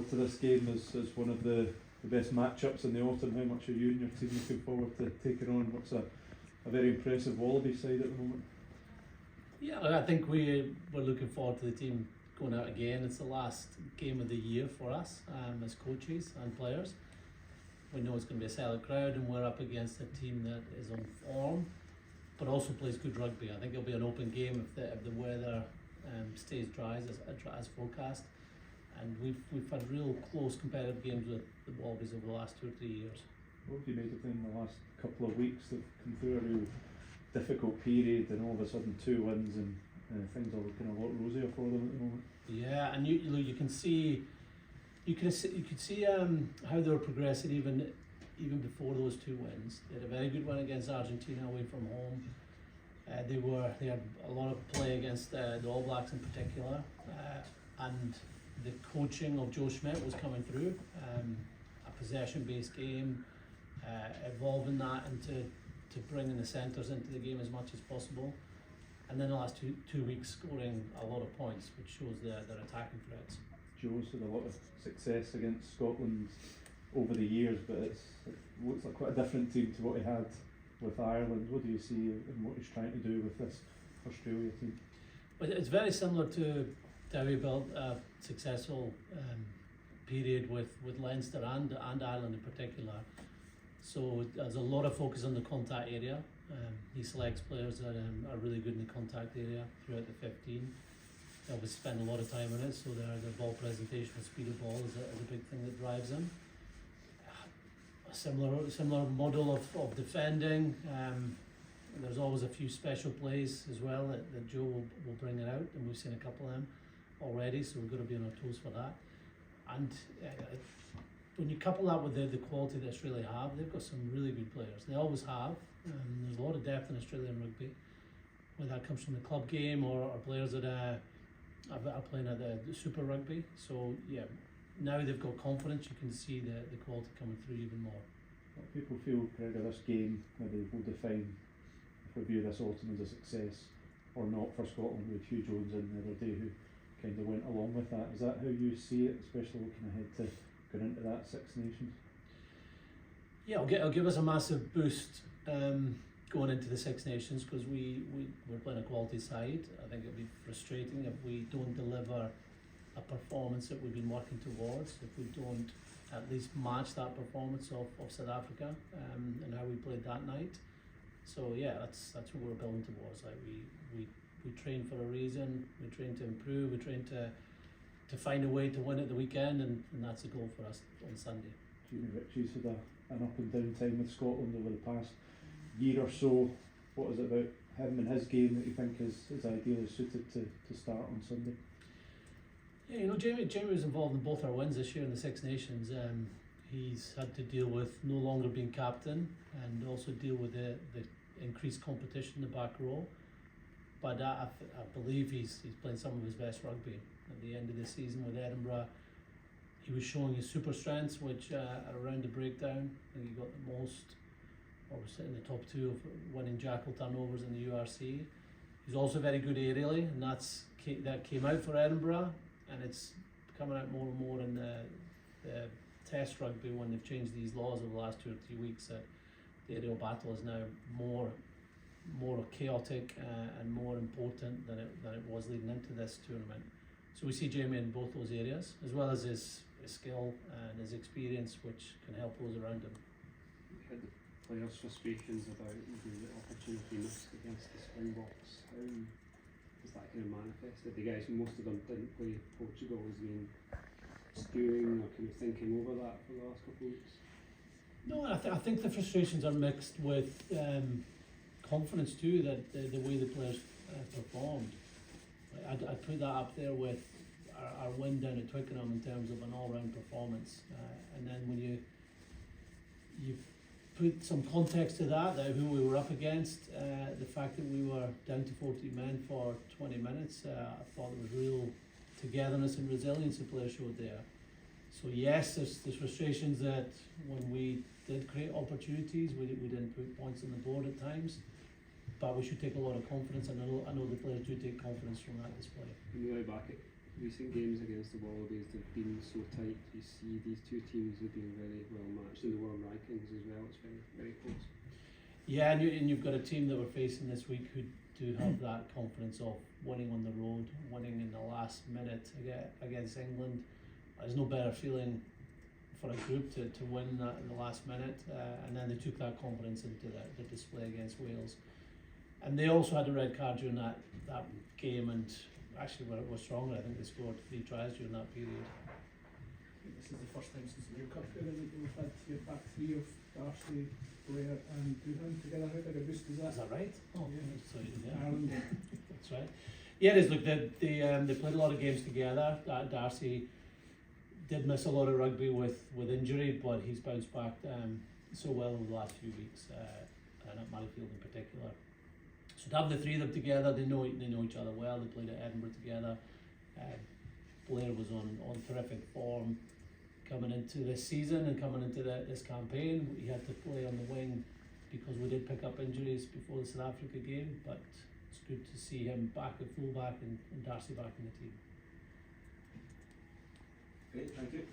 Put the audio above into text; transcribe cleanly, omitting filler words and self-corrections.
forward to this game as one of the best matchups in the autumn. How much are you and your team looking forward to taking on what's a very impressive Wallaby side at the moment? Yeah, I think we're looking forward to the team going out again. It's the last game of the year for us as coaches and players. We know it's going to be a solid crowd, and we're up against a team that is on form, but also plays good rugby. I think it'll be an open game if the weather stays dry as forecast. And we've had real close competitive games with the Wallabies over the last 2 or 3 years. What have you made of them in the last couple of weeks? They've come through a real difficult period, and all of a sudden 2 wins, and things are looking a lot rosier for them at the moment. Yeah, and you can see how they were progressing even before those 2 wins. They had a very good win against Argentina away from home. They had a lot of play against the All Blacks in particular, and the coaching of Joe Schmidt was coming through. A possession-based game, evolving that into bringing the centres into the game as much as possible, and then the last two weeks scoring a lot of points, which shows their attacking threats. Joe's had a lot of success against Scotland over the years, but it looks like quite a different team to what he had with Ireland. What do you see in what he's trying to do with this Australia team? Well, it's very similar to how he built a successful period with Leinster and Ireland in particular. So there's a lot of focus on the contact area. He selects players that are really good in the contact area throughout the 15. They obviously spend a lot of time on it, so their ball presentation and speed of ball is a big thing that drives them. A similar model of defending. There's always a few special plays as well that Joe will bring it out, and we've seen a couple of them already, so we've got to be on our toes for that. And when you couple that with the quality that Australia have, they've got some really good players. They always have. There's a lot of depth in Australian rugby, whether that comes from the club game or players that are playing at the Super Rugby. So yeah, now they've got confidence. You can see the quality coming through even more. What people feel, Gregor, this game maybe will define if we view this autumn as a success or not for Scotland, with Hugh Jones in the other day who kind of went along with that. Is that how you see it, especially looking ahead to going into that Six Nations? Yeah, it'll give us a massive boost going into the Six Nations, because we're playing a quality side. I think it'll be frustrating if we don't deliver a performance that we've been working towards, if we don't at least match that performance of South Africa and how we played that night. So yeah, that's what we're building towards. Like we train for a reason. We train to improve. We train to find a way to win at the weekend, and that's the goal for us on Sunday. Jamie Ritchie's had an up and down time with Scotland over the past year or so. What is it about him and his game that you think is ideally suited to start on Sunday? Yeah, Jamie was involved in both our wins this year in the Six Nations. He's had to deal with no longer being captain, and also deal with the increased competition in the back row. But I believe he's playing some of his best rugby. At the end of the season with Edinburgh, he was showing his super strengths, which around the breakdown, I think he got the most, or was in the top 2 of winning jackal turnovers in the URC. He's also very good aerially, and that came out for Edinburgh, and it's coming out more and more in the Test rugby when they've changed these laws over the last 2 or 3 weeks. That the aerial battle is now more chaotic and more important than it was leading into this tournament. So we see Jamie in both those areas, as well as his skill and his experience, which can help those around him. We had the players' frustrations about the opportunity missed against the Springboks. How is that kind of manifested? The guys, most of them didn't play Portugal. Has been stewing or kind of thinking over that for the last couple of weeks? No, I think the frustrations are mixed with confidence too, that the way the players performed. I'd put that up there with our win down at Twickenham in terms of an all-round performance, and then when you put some context to that who we were up against, the fact that we were down to 40 men for 20 minutes, I thought there was real togetherness and resilience the players showed there. So yes, there's frustrations that when we did create opportunities, we didn't put points on the board at times. But we should take a lot of confidence, and I know the players do take confidence from that display. When you look back at recent games against the Wallabies, they've been so tight. You see these two teams have been very well matched in the world rankings as well. It's very, very close. Yeah, and you've got a team that we're facing this week who do have that confidence of winning on the road, winning in the last minute against England. There's no better feeling for a group to win that in the last minute, and then they took that confidence into the display against Wales. And they also had a red card during that game, and actually were stronger. I think they scored 3 tries during that period. I think this is the first time since the World Cup era that we've had your back three of Darcy, Blair and Doohan together. How big a boost is that? Is that right? Oh, Yeah. so, yeah. Ireland. That's right. Yeah, it is. Look, they played a lot of games together. Darcy did miss a lot of rugby with injury, but he's bounced back so well over the last few weeks, and at Murrayfield in particular. So to have the three of them together, they know each other well. They played at Edinburgh together. Blair was on terrific form coming into this season and coming into this campaign. He had to play on the wing because we did pick up injuries before the South Africa game, but it's good to see him back at fullback and Darcy back in the team. Great, thank you.